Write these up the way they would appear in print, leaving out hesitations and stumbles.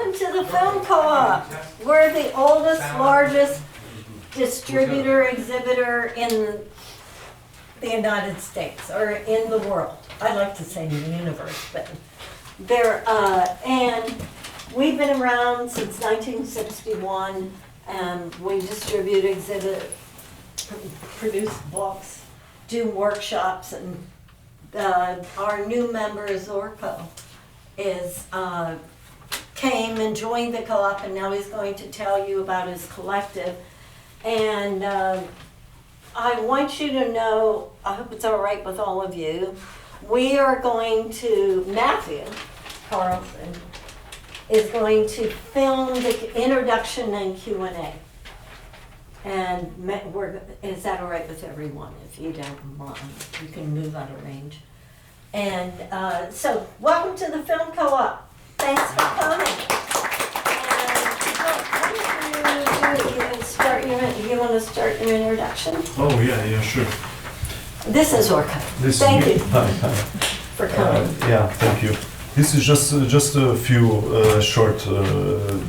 Welcome to the Film Co-op. We're the oldest, largest distributor, exhibitor in the United States, or in the world. I like to say in the universe, but and we've been around since 1961, and we distribute, exhibit, produce books, do workshops, and our new member, Zorko, came and joined the co-op, and now he's going to tell you about his collective. And I want you to know, I hope it's all right with all of you, we are going to, Matthew Carlson is going to film the introduction and Q&A. And is that all right with everyone? If you don't mind, you can move out of range. And so, welcome to the Film Co-op. Thanks for coming. And you want to start your introduction? Oh yeah, sure. This is Zorko. Thank you for coming. Yeah, thank you. This is just a few short,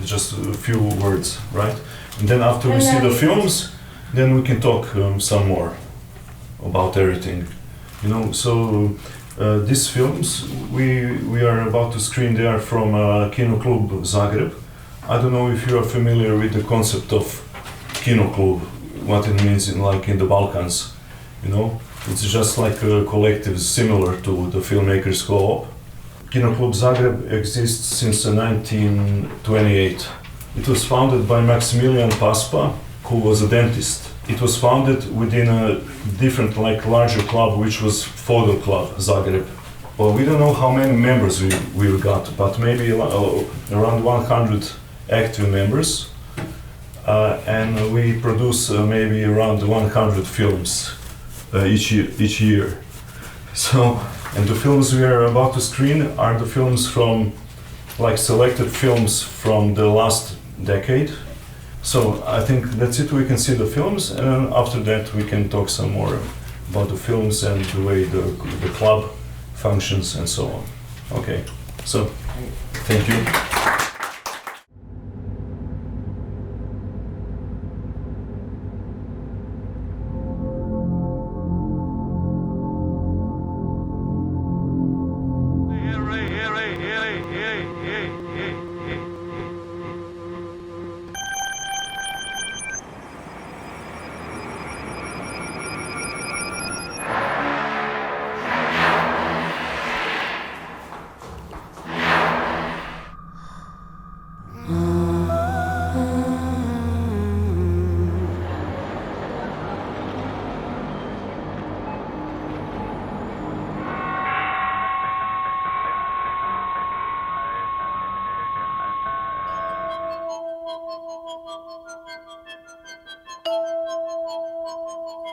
just a few words, right? And then after we see the films, then we can talk some more about everything. You know, so these films we are about to screen, they are from Kinoklub Zagreb. I don't know if you are familiar with the concept of Kinoklub, what it means in the Balkans. You know, it's just like a collective similar to the filmmakers co-op. Kinoklub Zagreb exists since 1928. It was founded by Maximilian Paspa, who was a dentist. It was founded within a different, larger club, which was Photo Club Zagreb. Well, we don't know how many members we've got, but maybe around 100 active members. And we produce maybe around 100 films each year. So, and the films we are about to screen are the films from, selected films from the last decade. So I think that's it. We can see the films, and after that we can talk some more about the films and the way the club functions and so on. Okay, so thank you.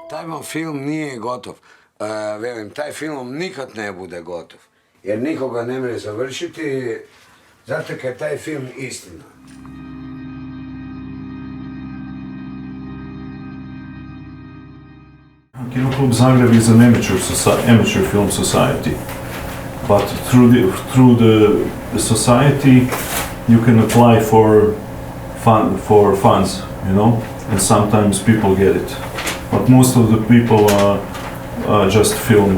Taj vam film nije gotov. Velim, taj film nikad ne bude gotov. Jer nikoga ne može završiti, zato kad je taj film istina. Kinoklub Zagreb is an amateur film society, but through the society you can apply for funds, you know, and sometimes people get it. But most of the people just film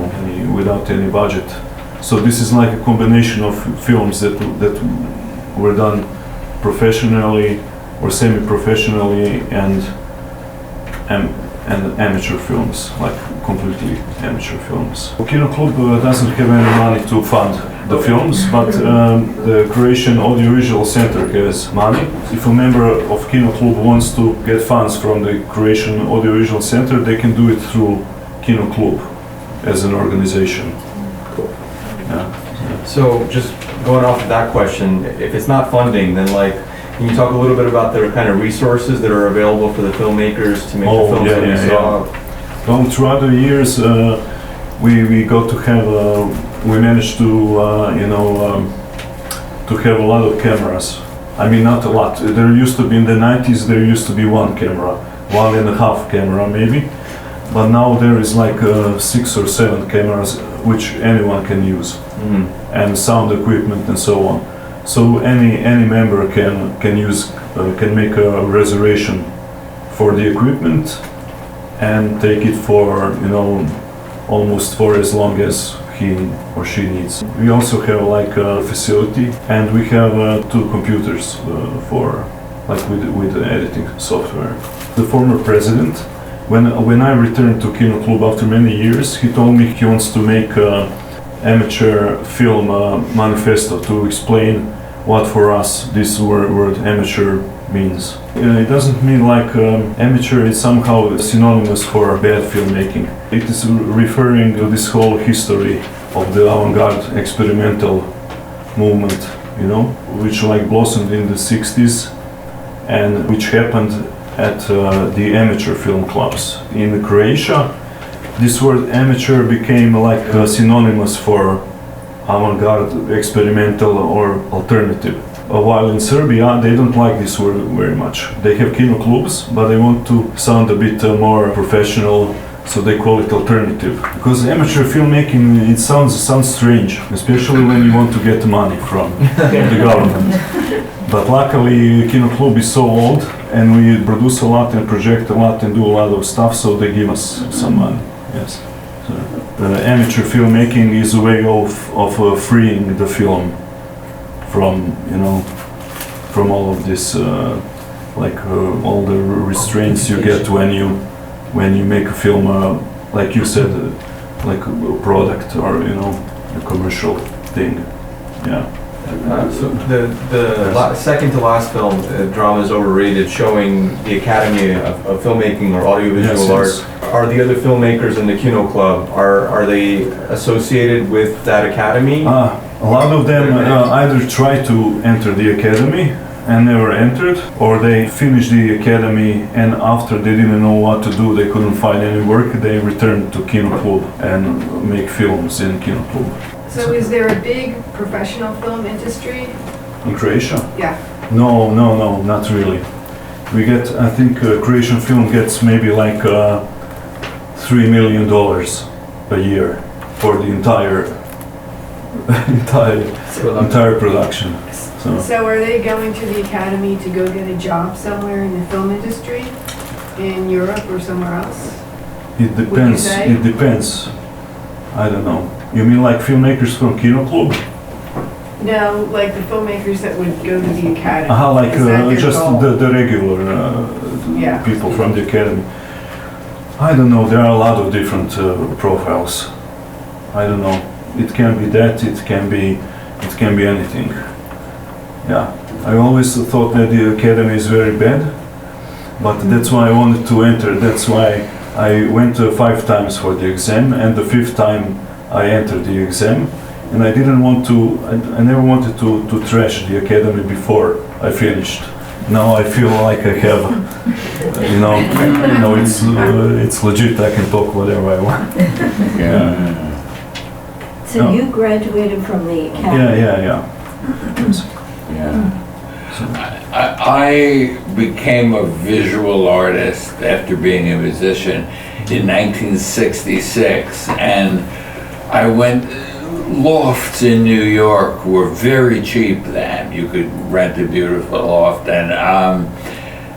without any budget. So this is like a combination of films that were done professionally or semi-professionally and amateur films, like completely amateur films. Kinoklub doesn't have any money to fund the films, but the Croatian Audiovisual Center has money. If a member of Kinoklub wants to get funds from the Croatian Audiovisual Center, they can do it through Kinoklub as an organization. Cool. Yeah. So just going off of that question, if it's not funding, then can you talk a little bit about the kind of resources that are available for the filmmakers to make the films that we saw? Well, throughout the years, we got to have, we managed to, to have a lot of cameras. I mean, not a lot. There used to be, in the 90s, there used to be one camera, 1.5 camera maybe. But now there is 6 or 7 cameras which anyone can use, and sound equipment and so on. So any member can make a reservation for the equipment and take it for almost for as long as he or she needs. We also have like a facility, and we have 2 computers for like with the editing software. The former president, when I returned to Kinoklub after many years, he told me he wants to make a amateur film manifesto to explain what for us this word amateur means. It doesn't mean like amateur is somehow synonymous for bad filmmaking. It is referring to this whole history of the avant-garde experimental movement, which like blossomed in the 60s and which happened at the amateur film clubs. In Croatia, this word amateur became like synonymous for avant-garde, experimental or alternative. While in Serbia, they don't like this word very much. They have kinoklubs, but they want to sound a bit more professional, so they call it alternative. Because amateur filmmaking, it sounds strange, especially when you want to get money from the government. But luckily, Kinoklub is so old, and we produce a lot and project a lot and do a lot of stuff, so they give us some money. Yes. So, amateur filmmaking is a way of freeing the film from from all of this all the restraints you get when you make a film like you said like a product or a commercial thing. Yeah. So the second to last film, Drama is Overrated, showing the Academy of Filmmaking or Audiovisual Arts. Are the other filmmakers in the Kino Club, are they associated with that academy? A lot of them either try to enter the academy and never entered, or they finished the academy and after they didn't know what to do, they couldn't find any work, they returned to Kinoklub and make films in Kinoklub. So is there a big professional film industry? In Croatia? Yeah. No, not really. We get, I think Croatian film gets maybe like $3 million a year for the entire production. So are they going to the academy to go get a job somewhere in the film industry? In Europe or somewhere else? It depends. It depends. I don't know. You mean like filmmakers from Kinoklub? No, like the filmmakers that would go to the academy. Like just the regular people from the academy. I don't know. There are a lot of different profiles. I don't know. It can be that. It can be anything. Yeah. I always thought that the academy is very bad, but that's why I wanted to enter. That's why I went 5 times for the exam, and the 5th time I entered the exam, and I didn't want to. I never wanted to trash the academy before I finished. Now I feel like I have, it's legit. I can talk whatever I want. Yeah. So you graduated from the academy? Yeah. I became a visual artist after being a musician in 1966, and I went. Lofts in New York were very cheap then. You could rent a beautiful loft, and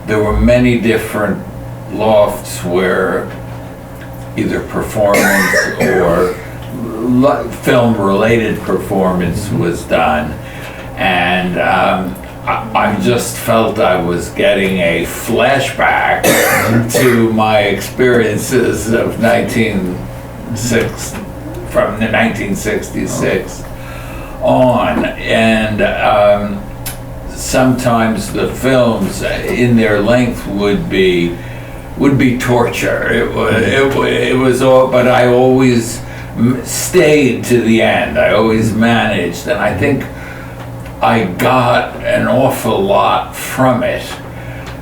there were many different lofts where either performance or film-related performance was done, and I just felt I was getting a flashback to my experiences of from the 1966 on, and sometimes the films in their length would be torture. It was all, but I always stayed to the end. I always managed, and I think I got an awful lot from it.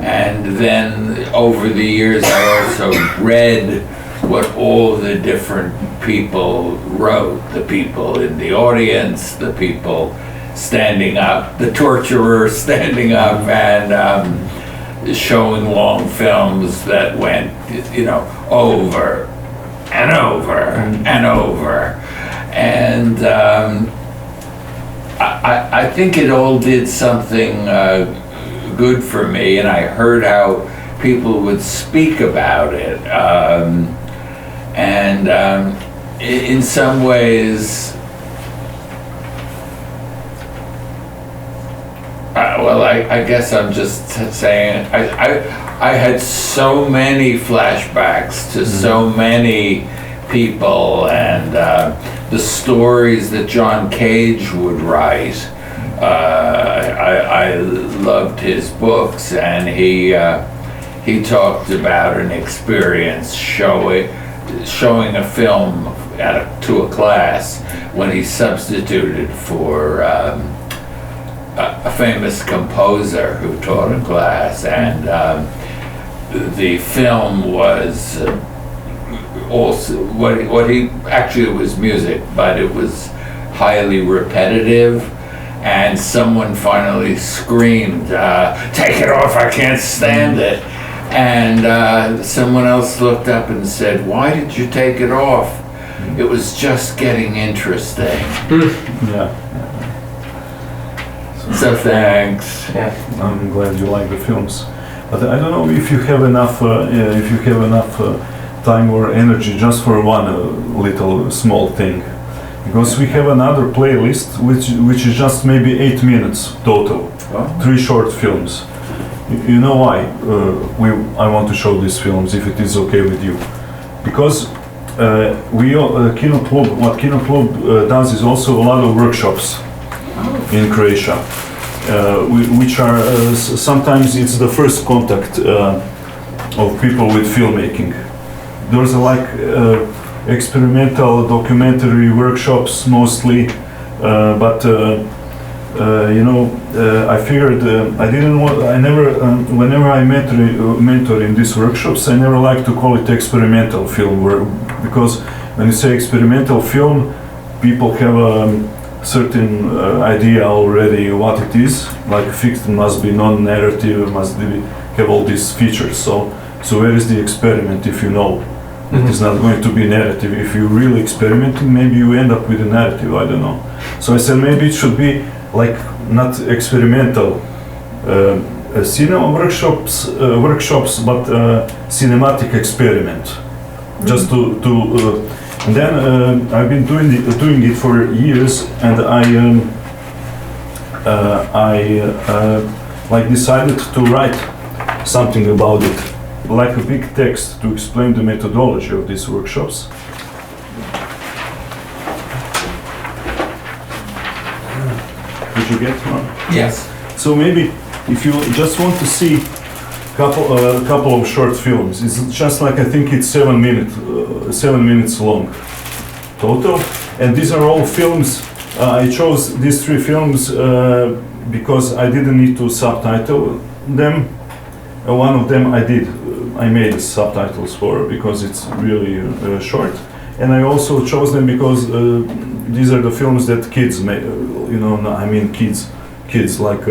And then over the years, I also read what all the different people wrote, the people in the audience, the people standing up, the torturer standing up and showing long films that went, over and over and over. And I think it all did something good for me, and I heard how people would speak about it. In some ways, well, I guess I'm just saying, I had so many flashbacks to so many people, and the stories that John Cage would write. I loved his books, and he talked about an experience showing a film to a class when he substituted for a famous composer who taught a class, and the film was also what he actually was music, but it was highly repetitive, and someone finally screamed, "Take it off, I can't stand it." And someone else looked up and said, "Why did you take it off? It was just getting interesting." Yeah. So thanks. Yeah. I'm glad you like the films, but I don't know if you have enough time or energy just for one little small thing, because we have another playlist which is just maybe 8 minutes total, 3 short films. You know why I want to show these films, if it is okay with you, because what Kinoklub does is also a lot of workshops in Croatia, which are sometimes it's the first contact of people with filmmaking. There's like experimental documentary workshops mostly, but I figured whenever I mentor in these workshops, I never like to call it experimental film, because when you say experimental film, people have a certain idea already what it is, like fiction must be non-narrative, have all these features, so where is the experiment if you know it's not going to be narrative? If you're really experimenting, maybe you end up with a narrative, I don't know. So I said maybe it should be like not experimental cinema workshops, but cinematic experiment. Just and then I've been doing it for years, and I decided to write something about it, like a big text to explain the methodology of these workshops. Did you get one? Yes. So maybe if you just want to see a couple of short films, it's just like I think it's 7 minutes long total, and these are all films. I chose these 3 films because I didn't need to subtitle them. One of them I did. I made subtitles for because it's really short, and I also chose them because these are the films that kids make. I mean kids like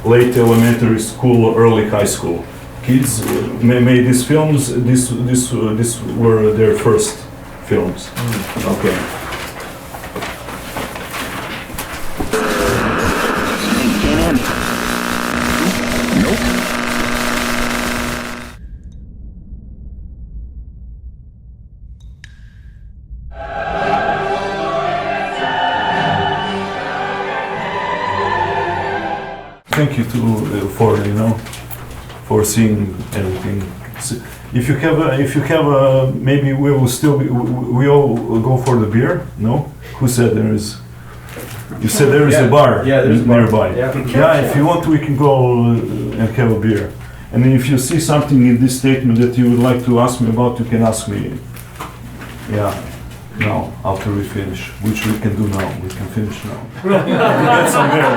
late elementary school, early high school. Kids made these films. This were their first films. Okay. Thank you for seeing everything. If you have maybe we will still we all go for the beer. No, who said there is? You said there is a bar. Yeah, there's a bar nearby. Yeah. If you want, we can go and have a beer. And if you see something in this statement that you would like to ask me about, you can ask me. Yeah. Now, after we finish, which we can do now. We can finish now. Get some beer.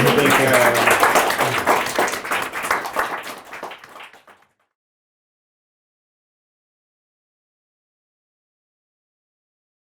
Thank you.